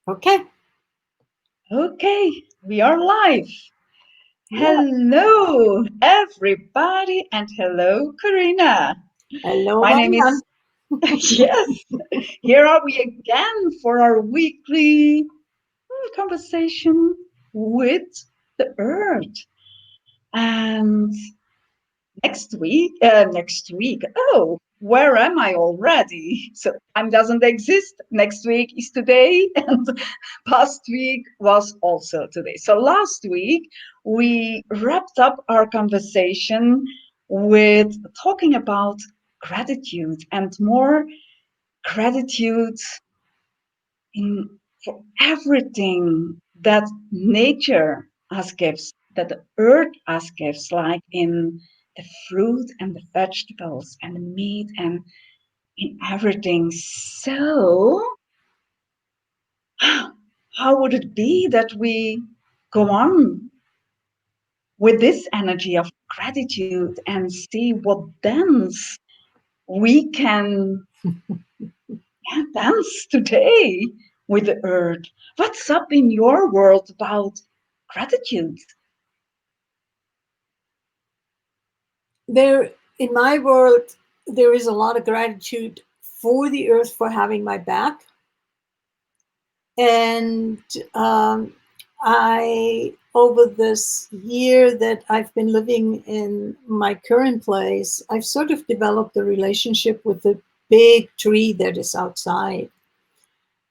Okay. Okay, we are live. Yeah. Hello, everybody, and hello, Karina. Hello, My name Marianne. is, yes, here are we again for our weekly conversation with the earth. And next week, oh, where am I already? So time doesn't exist. Next week is today, and past week was also today. So last week we wrapped up our conversation with talking about gratitude and more gratitude in for everything that nature has gifts, that the earth has gifts, like in the fruit and the vegetables and the meat and in everything. So, how would it be that we go on with this energy of gratitude and see what dance we can dance today with the earth? What's up in your world about gratitude? There, in my world, there is a lot of gratitude for the earth for having my back. And over this year that I've been living in my current place, I've sort of developed a relationship with the big tree that is outside.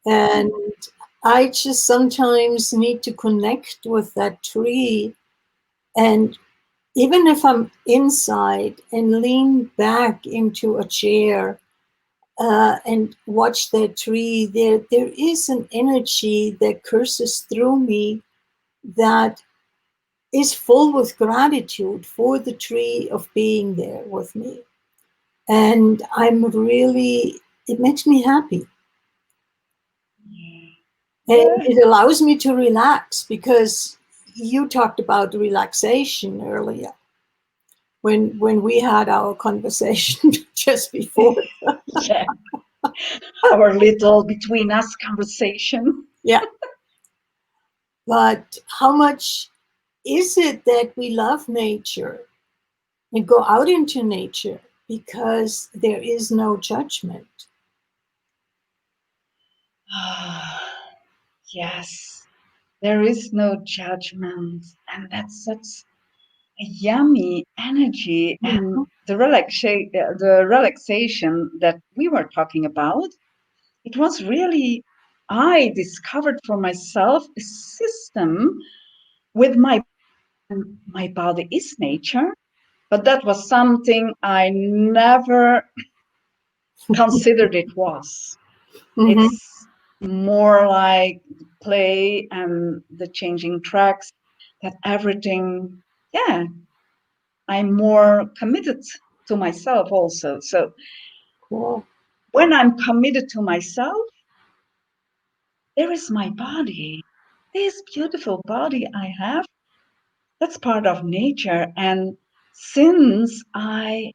And I just sometimes need to connect with that tree. And even if I'm inside and lean back into a chair and watch that tree, there is an energy that curses through me that is full with gratitude for the tree of being there with me. And it makes me happy. And Yeah. it allows me to relax because you talked about relaxation earlier when we had our conversation just before. Yeah, our little between us conversation. Yeah. But how much is it that we love nature and go out into nature because there is no judgment? Yes, there is no judgment, and that's such a yummy energy. And Mhm. the relaxation that we were talking about, it was really, I discovered for myself a system with my body is nature, but that was something I never considered it was. Mhm. It's more like play and the changing tracks, that everything, yeah, I'm more committed to myself also. So Cool. when I'm committed to myself, there is my body. This beautiful body I have, that's part of nature. And since I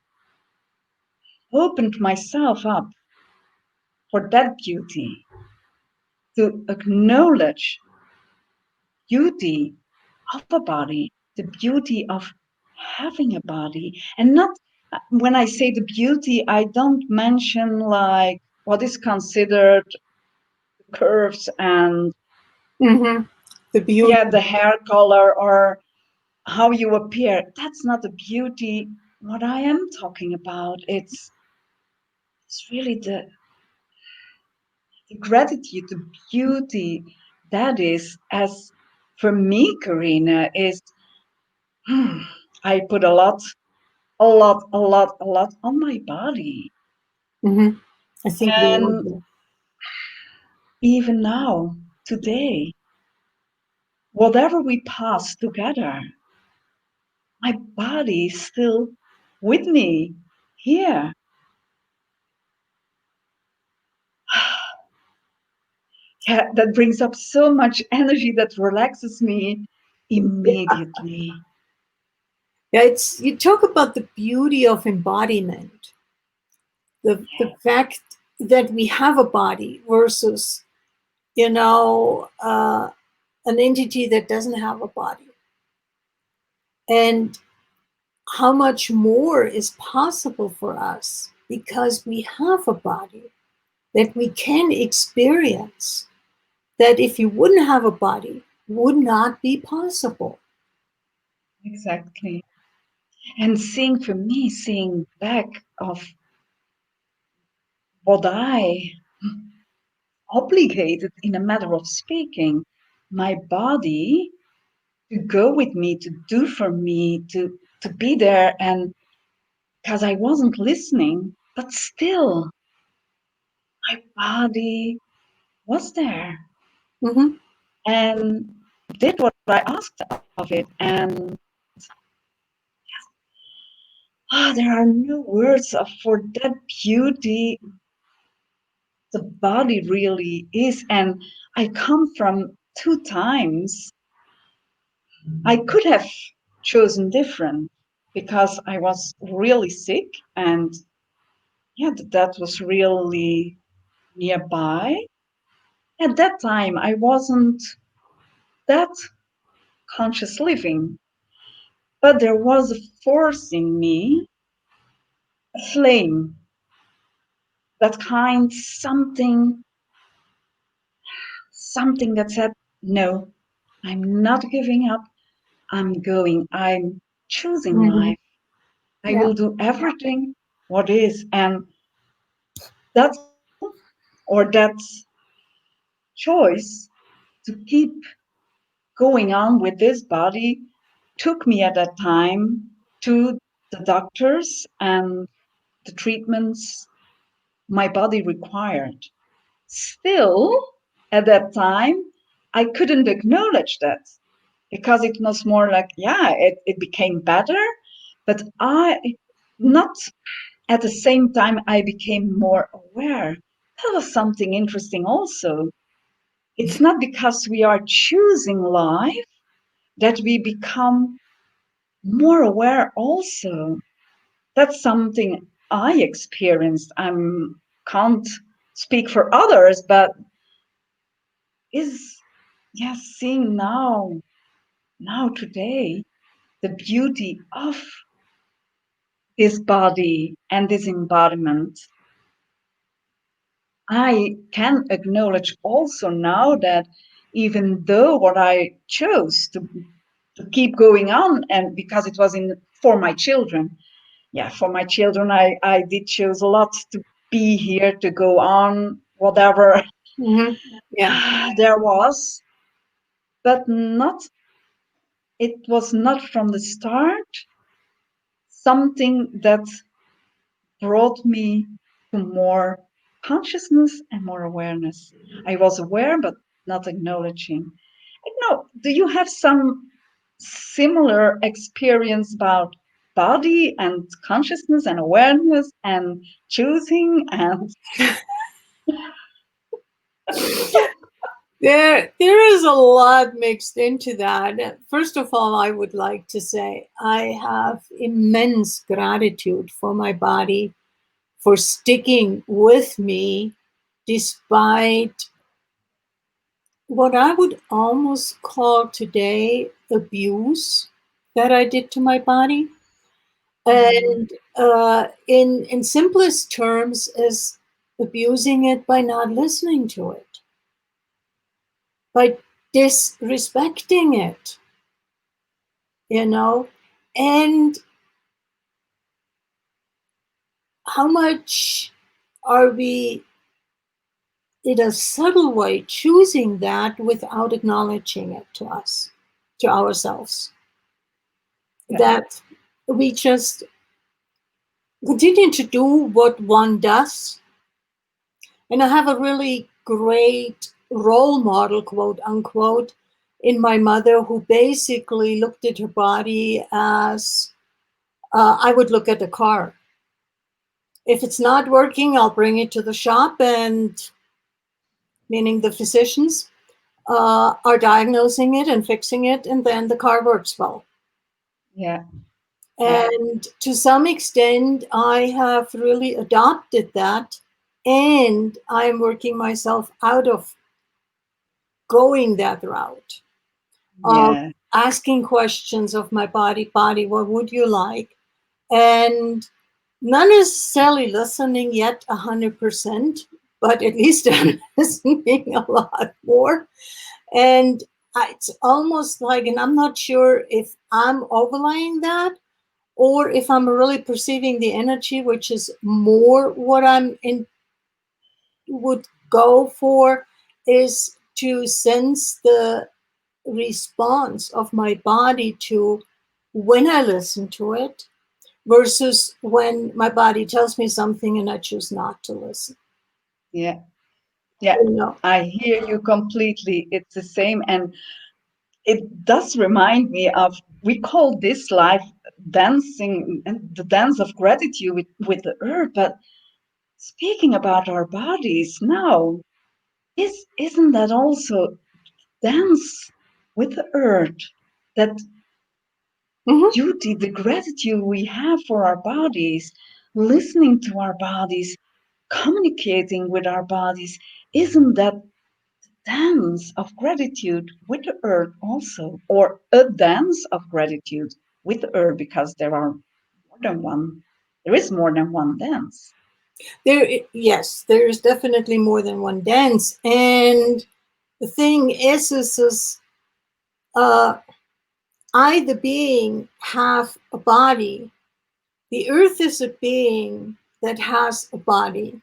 opened myself up for that beauty, to acknowledge beauty of a body, the beauty of having a body, and not when I say the beauty, I don't mention like what is considered curves and Mm-hmm. The beauty. yeah, the hair color or how you appear. That's not the beauty. What I am talking about, it's really the gratitude, the beauty that is, as for me, Karina, is I put a lot on my body. Mm-hmm. I think we all And do. even now, today, whatever we pass together, my body is still with me here. Yeah, that brings up so much energy that relaxes me immediately. Yeah, it's you talk about the beauty of embodiment, the fact that we have a body versus you know, an entity that doesn't have a body. And how much more is possible for us because we have a body that we can experience, that if you wouldn't have a body would not be possible. Exactly. And for me, seeing back of what I obligated, in a matter of speaking, my body to go with me, to do for me, to be there, and because I wasn't listening, but still my body was there Mm-hmm. and did what I asked of it. And there are no words for that beauty the body really is. And I come from two times. I could have chosen different because I was really sick, and yeah, that was really nearby. At that time, I wasn't that conscious living, but there was a force in me, a flame, that kind something that said, no, I'm not giving up. I'm going. I'm choosing Mm-hmm. life. I Yeah. will do everything what is. And that or that choice to keep going on with this body took me at that time to the doctors and the treatments my body required. Still, at that time, I couldn't acknowledge that because it was more like, yeah, it became better, but I not at the same time, I became more aware. That was something interesting also. It's not because we are choosing life that we become more aware also. That's something I experienced. I can't speak for others, but is yes, seeing now today, the beauty of this body and this embodiment. I can acknowledge also now that even though what I chose to keep going on, and because it was in for my children, yeah, for my children, I did choose a lot to be here, to go on, whatever Mm-hmm. Yeah. there was, but not, it was not from the start something that brought me to more consciousness and more awareness. I was aware, but not acknowledging. I don't know, do you have some similar experience about body and consciousness and awareness and choosing and There is a lot mixed into that. First of all, I would like to say I have immense gratitude for my body for sticking with me despite what I would almost call today abuse that I did to my body. And in simplest terms, is abusing it by not listening to it, by disrespecting it, you know, and how much are we, in a subtle way, choosing that without acknowledging it to us, to ourselves, yeah, that we just continue to do what one does. And I have a really great role model, quote unquote, in my mother, who basically looked at her body as I would look at a car. If it's not working, I'll bring it to the shop, and meaning the physicians are diagnosing it and fixing it, and then the car works well. yeah, yeah, And to some extent, I have really adopted that, and I'm working myself out of going that route of Yeah. asking questions of my body, what would you like? And not necessarily listening yet 100%, but at least I'm listening a lot more. And it's almost like, and I'm not sure if I'm overlaying that or if I'm really perceiving the energy, which is more what I'm in would go for, is to sense the response of my body to when I listen to it versus when my body tells me something and I choose not to listen. Yeah. Yeah. You know. I hear you completely. It's the same. And it does remind me of, we call this life dancing and the dance of gratitude with the earth. But speaking about our bodies now, isn't that also dance with the earth? That Mhm. duty, the gratitude we have for our bodies, listening to our bodies, communicating with our bodies, isn't that dance of gratitude with the earth also, or a dance of gratitude with the earth, because there is more than one dance. Yes, there is definitely more than one dance. And the thing is uh, I, the being, have a body. The earth is a being that has a body.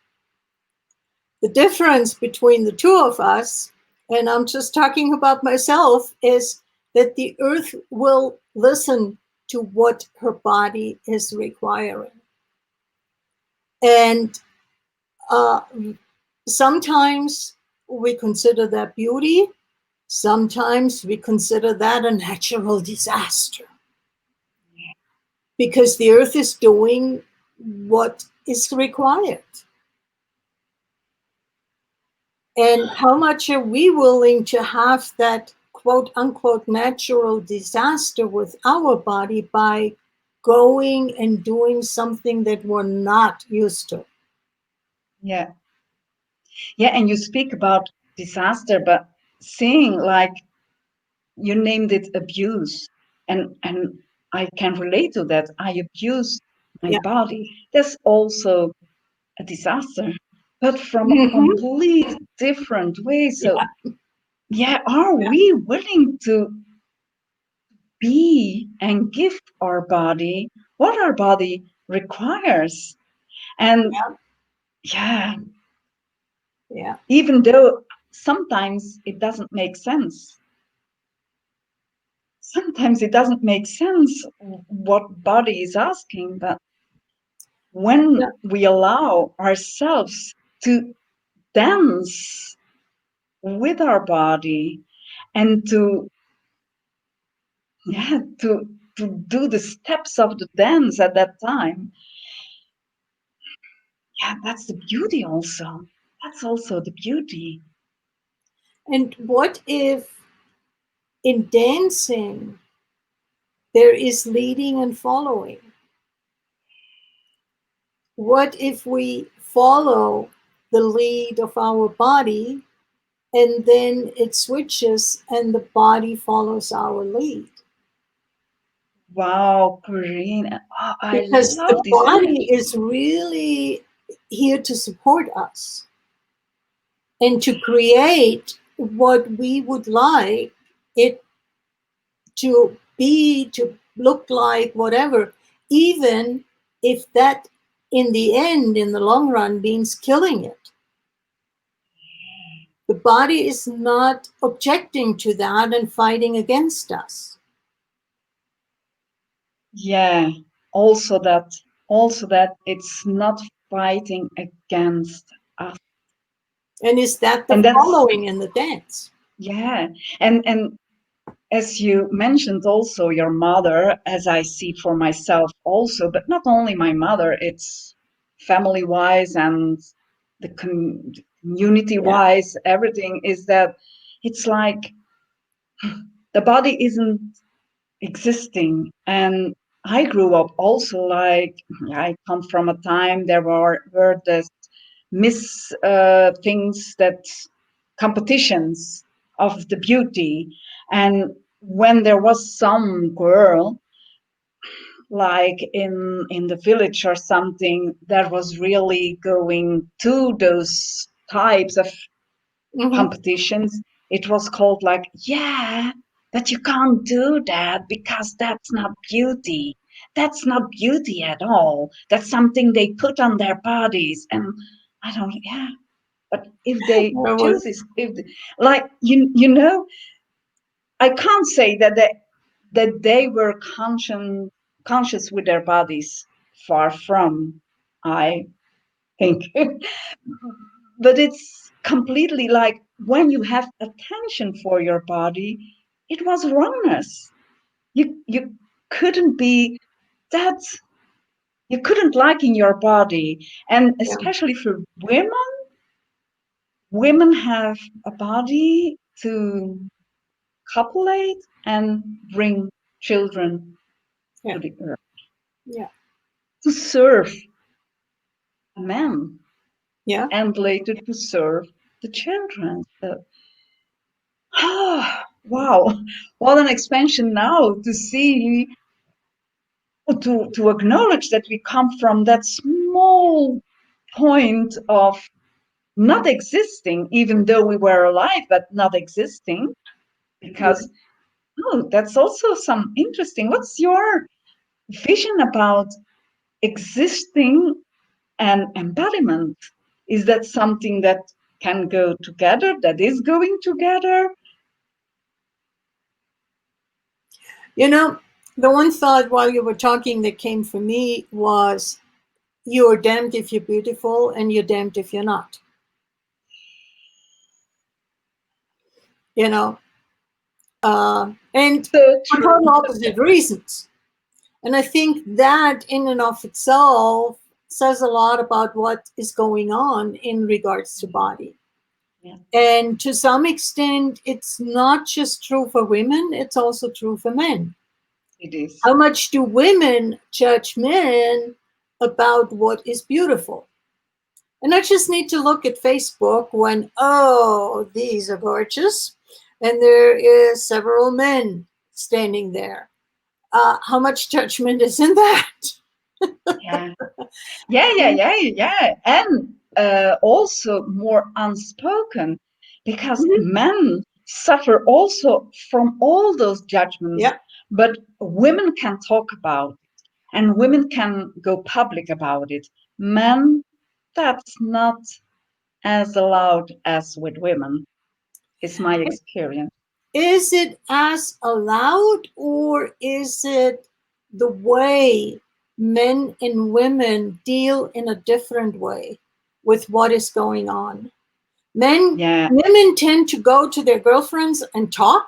The difference between the two of us, and I'm just talking about myself, is that the earth will listen to what her body is requiring. And uh, sometimes we consider that beauty, sometimes we consider that a natural disaster because the earth is doing what is required. And how much are we willing to have that quote unquote natural disaster with our body by going and doing something that we're not used to? Yeah. Yeah. And you speak about disaster, but seeing, like, you named it abuse. And I can relate to that. I abuse my Yeah. body. That's also a disaster, but from a Mhm. complete different way. So Yeah. yeah, are Yeah. we willing to be and give our body what our body requires? And yeah, Yeah. even though sometimes it doesn't make sense, sometimes it doesn't make sense what body is asking, but Yeah. when we allow ourselves to dance with our body and to, yeah, to do the steps of the dance at that time, yeah, that's the beauty also. That's also the beauty. And what if in dancing there is leading and following? What if we follow the lead of our body and then it switches and the body follows our lead? Wow, Corinne. Oh, I Because the love this body energy. is really here to support us and to create what we would like it to be, to look like, whatever, even if that in the end, in the long run, means killing it. The body is not objecting to that and fighting against us. Yeah, also that, also that it's not fighting against us. And is that the And that's, following in the dance? yeah. And as you mentioned, also your mother, as I see for myself also, but not only my mother, it's family wise and the community Yeah. wise, everything is that it's like the body isn't existing. And I grew up also like, I come from a time there were this miss things, that competitions. of the beauty. And when there was some girl like in the village or something that was really going to those types of Mm-hmm. competitions, it was called like, yeah, but you can't do that because that's not beauty. That's not beauty at all. That's something they put on their bodies. And I don't, yeah. But if they There was, choose this, if like you know, I can't say that they were conscious with their bodies. Far from, I think. But it's completely like when you have attention for your body, it was wrongness. You couldn't be that, you couldn't like in your body. And yeah, especially for women have a body to copulate and bring children yeah, to the earth, yeah, to serve a man yeah. and later to serve the children. So, wow, what an expansion now to see, to acknowledge that we come from that small point of not existing, even though we were alive, but not existing. Yeah. Because, oh, that's also some interesting. What's your vision about existing and embodiment? Is that something that can go together, that is going together? You know, the one thought while you were talking that came for me was, you're damned if you're beautiful and you're damned if you're not. You know, and So for true. total opposite reasons. And I think that in and of itself says a lot about what is going on in regards to body. Yeah, And to some extent, it's not just true for women, it's also true for men. it is. How much do women judge men about what is beautiful? And I just need to look at Facebook when, oh, these are gorgeous. And there is several men standing there. How much judgment is in that? Yeah. Yeah. And also more unspoken because Mhm. men suffer also from all those judgments, Yeah. but women can talk about it and women can go public about it. Men, that's not as allowed as with women, is my experience. Is it as allowed, or is it the way men and women deal in a different way with what is going on? Yeah, Women tend to go to their girlfriends and talk.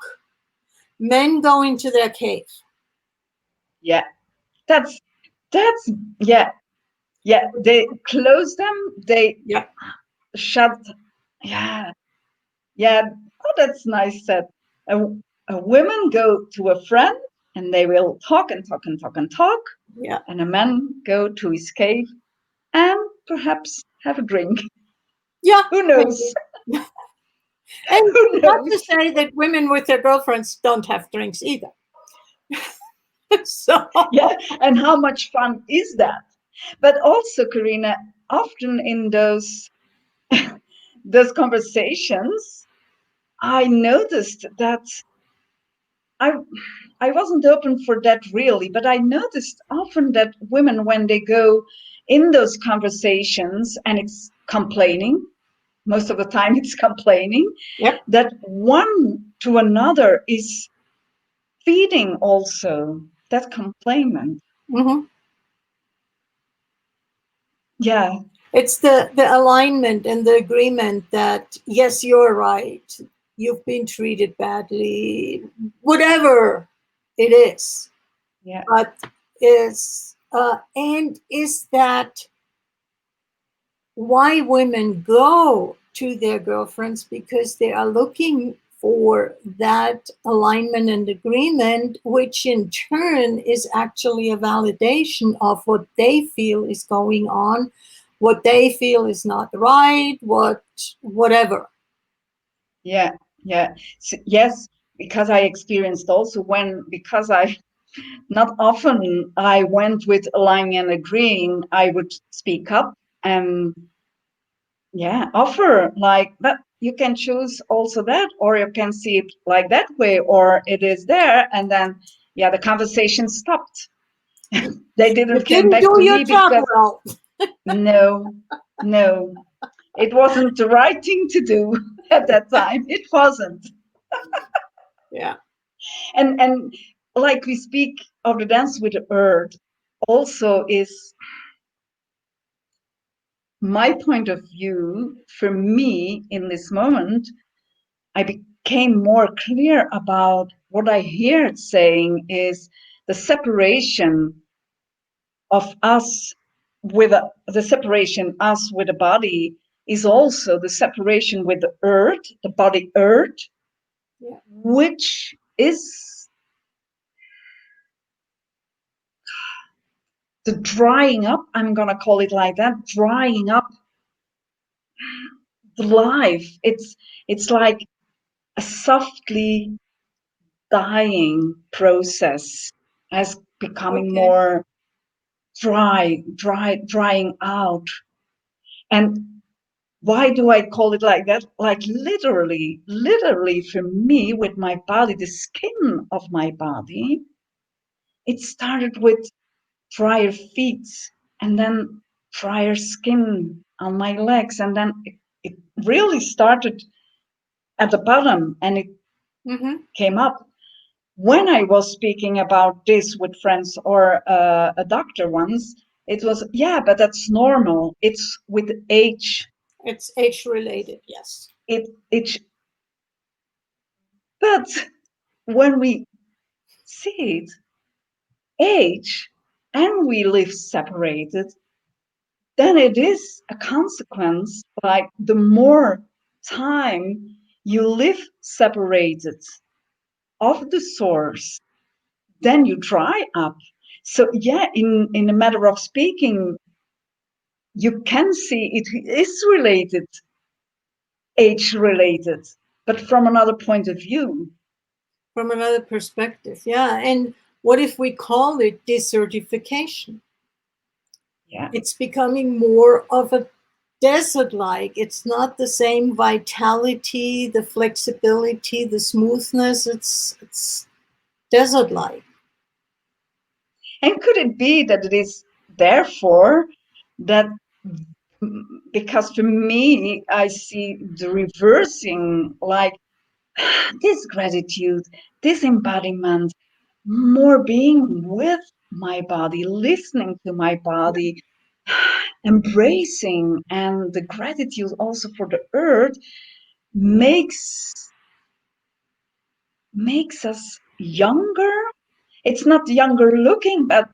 Men go into their cave. yeah. That's that's yeah, yeah. They close them, they Yeah. shut. Yeah, yeah. Oh, that's nice said. A, a women go to a friend and they will talk and talk and talk and talk, Yeah. and a man go to his cave and perhaps have a drink. Yeah. Who knows? Maybe. And Who not to knows? say that women with their girlfriends don't have drinks either. So, Yeah, and how much fun is that? But also, Karina, often in those conversations, I noticed that I I wasn't open for that really, but I noticed often that women, when they go in those conversations and it's complaining, most of the time it's complaining, yep. that one to another is feeding also that complainant. Hmm. Yeah, It's the alignment and the agreement that, yes, you're right. You've been treated badly, whatever it is. yeah, But is that why women go to their girlfriends? Because they are looking for that alignment and agreement, which in turn is actually a validation of what they feel is going on, what they feel is not right, whatever. yeah. Yeah. Yes, because I experienced also because I not often I went with lying and agreeing, I would speak up and yeah, offer like that. You can choose also that, or you can see it like that way, or it is there, and then yeah, the conversation stopped. They You didn't came didn't back do to your me job because well. no, no, it wasn't the right thing to do at that time. It wasn't. Yeah. And like we speak of the dance with the earth, also is my point of view for me in this moment. I became more clear about what I hear it saying is the separation of us the separation us with the body is also the separation with the earth, the body earth, Yeah. which is the drying up, I'm going to call it like that, drying up the life. It's like a softly dying process as becoming Okay. more drying out. And why do I call it like that? Like literally for me with my body, the skin of my body, it started with drier feet and then drier skin on my legs. And then it really started at the bottom and it Mm-hmm. came up. When I was speaking about this with friends or a doctor once, it was, yeah, but that's normal. It's with age. It's age related. Yes. It, but when we see it, age, and we live separated, then it is a consequence. Like the more time you live separated of the source, then you dry up. So yeah, in a matter of speaking, you can see it is related, age related, but from another point of view. From another perspective. Yeah. And what if we call it desertification? Yeah. It's becoming more of a desert like. It's not the same vitality, the flexibility, the smoothness. It's desert like. And could it be that it is therefore that because for me, I see the reversing like this gratitude, this embodiment, more being with my body, listening to my body, embracing, and the gratitude also for the earth makes us younger. It's not younger looking, but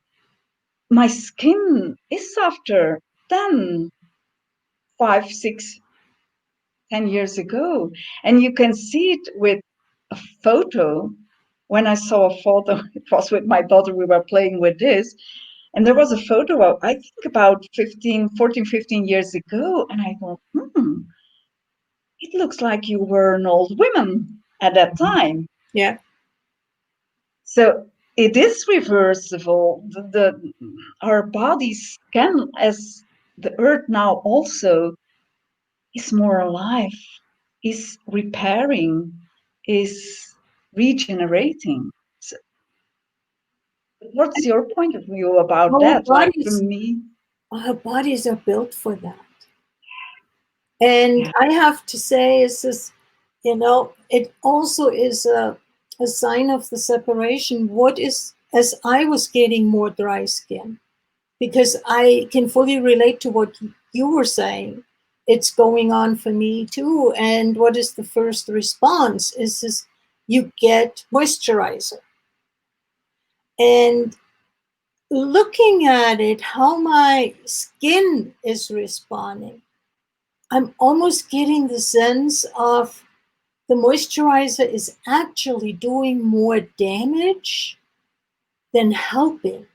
my skin is softer than 5, 6, 10 years ago. And you can see it with a photo. When I saw a photo, it was with my daughter, we were playing with this. And there was a photo of, I think about 15 years ago. And I thought, it looks like you were an old woman at that time. Yeah. So it is reversible. Our bodies can, as the earth now also is more alive, is repairing, is regenerating. So what's your point of view about Our that? Like for bodies, me, our bodies are built for that. And yeah, I have to say, is this, it also is a sign of the separation. What is, as I was getting more dry skin, because I can fully relate to what you were saying. It's going on for me too. And what is the first response? Is this, you get moisturizer. And looking at it, how my skin is responding, I'm almost getting the sense of the moisturizer is actually doing more damage than helping.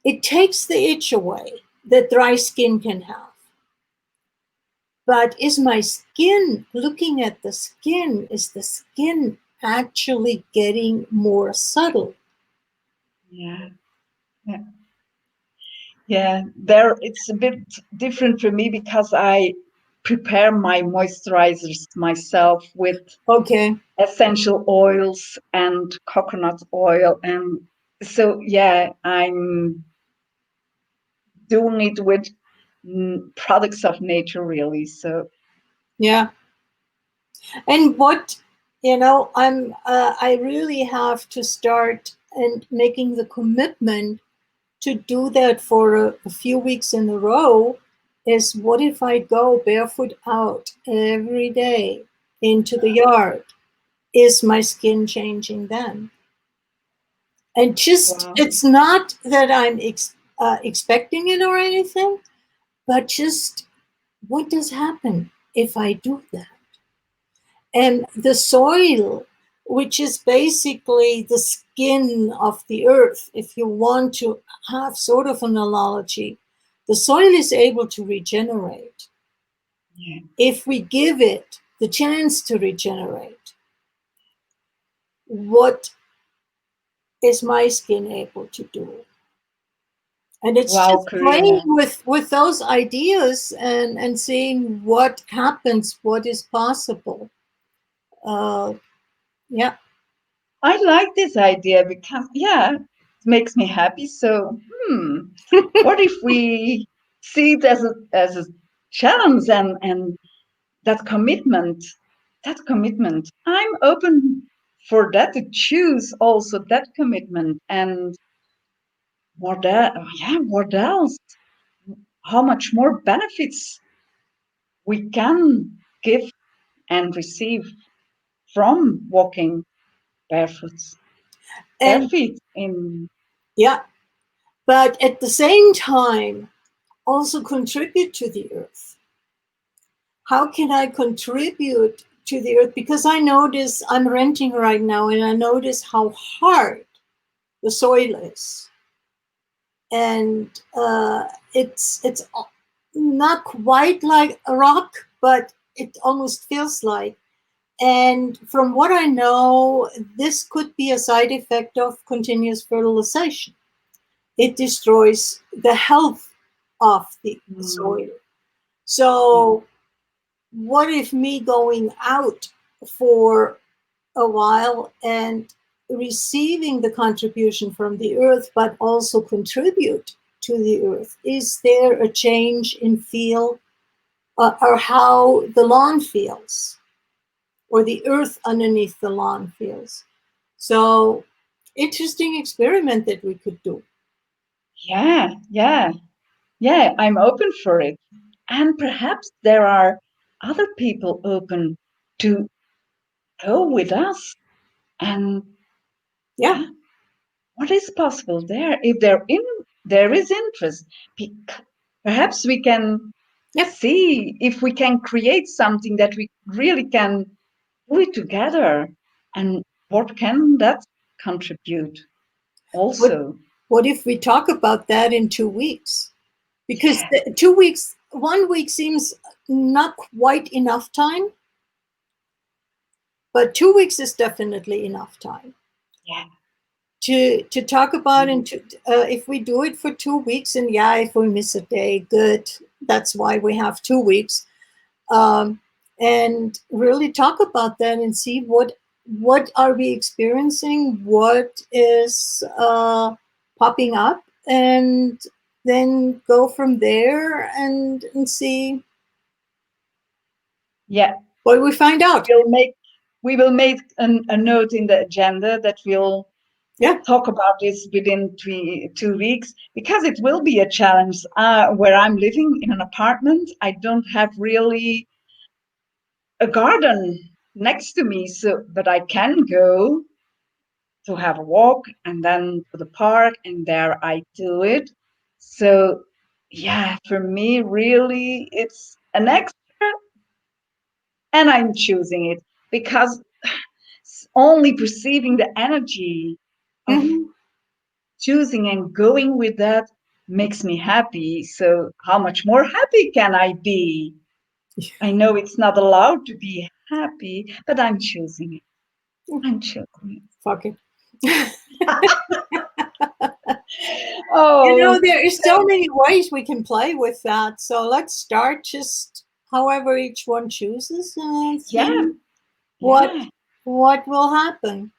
It takes the itch away that dry skin can have. But is my skin, looking at the skin, is the skin actually getting more subtle? Yeah. Yeah. Yeah. There it's a bit different for me because I prepare my moisturizers myself with Okay. essential oils and coconut oil. And so, yeah, I'm doing it with products of nature, really. So, Yeah. And what, I really have to start and making the commitment to do that for a few weeks in a row is, what if I go barefoot out every day into the yard? Is my skin changing then? And just, wow. it's not that I'm expecting it or anything, but just what does happen if I do that? And the soil, which is basically the skin of the earth, if you want to have sort of an analogy, the soil is able to regenerate Yeah. if we give it the chance to regenerate. What is my skin able to do? And it's Wow, just playing Karina. with those ideas and seeing what happens, what is possible. Uh, yeah. I like this idea because, yeah, it makes me happy. So, what if we see it as a challenge and that commitment, that commitment? I'm open for that to choose also that commitment and what that, yeah, what else? How much more benefits we can give and receive from walking barefoot, And barefoot in. yeah, but at the same time, also contribute to the earth. How can I contribute to the earth? Because I notice I'm renting right now and I notice how hard the soil is. And it's not quite like a rock, but it almost feels like. And from what I know, this could be a side effect of continuous fertilization. It destroys the health of the Mm, soil. yeah. So, what if me going out for a while and receiving the contribution from the earth, but also contribute to the earth? Is there a change in feel or how the lawn feels or the earth underneath the lawn feels? So, interesting experiment that we could do. Yeah, yeah, yeah, I'm open for it. And perhaps there are other people open to go with us. And Yeah, yeah, what is possible there? If there is interest, perhaps we can yeah. see if we can create something that we really can do it together. And what can that contribute What, also? what if we talk about that in 2 weeks? Because Yeah, 2 weeks, 1 week seems not quite enough time, but 2 weeks is definitely enough time yeah. to talk about. Mhm. And if we do it for 2 weeks, and yeah, if we miss a day, good. That's why we have 2 weeks. Um, and really talk about that and see what are we experiencing, what is popping up, and then go from there and see Yeah, what we find out. we'll make we will make a note in the agenda that we'll Yeah. talk about this within 2 weeks because it will be a challenge. Where I'm living in an apartment, I don't have really a garden next to me, so but I can go to have a walk and then to the park, and there I do it. So yeah, for me, really, it's an extra, and I'm choosing it because only perceiving the energy of Mhm. choosing and going with that makes me happy. So how much more happy can I be? I know it's not allowed to be happy, but I'm choosing it. I'm choosing Fuck it. it. You know, Oh, there is so many ways we can play with that. So let's start just however each one chooses and yeah, see what yeah. will happen.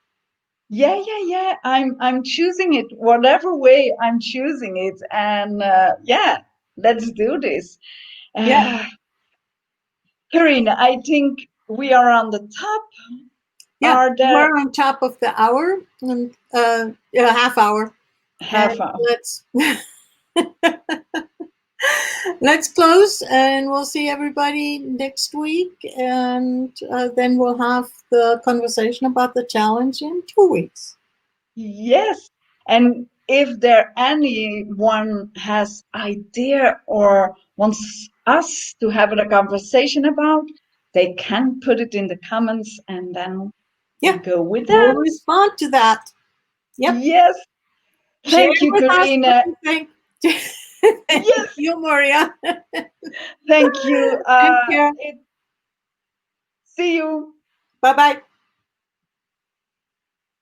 Yeah. I'm choosing it, whatever way I'm choosing it, and yeah, let's do this. Yeah, Uh, Karina, I think we are on the top. yeah. Are there We're on top of the hour and a half hour, half and hour? let's let's close, and we'll see everybody next week, and then we'll have the conversation about the challenge in 2 weeks. Yes. And if there anyone has idea or wants us to have a conversation about, they can put it in the comments and then we Yeah, go with we'll that. respond to that. Yep. Yes. Share Thank you, with us what Karina. you think. Thank Yes. you, Maria. Thank you. Take care. See you. Bye bye.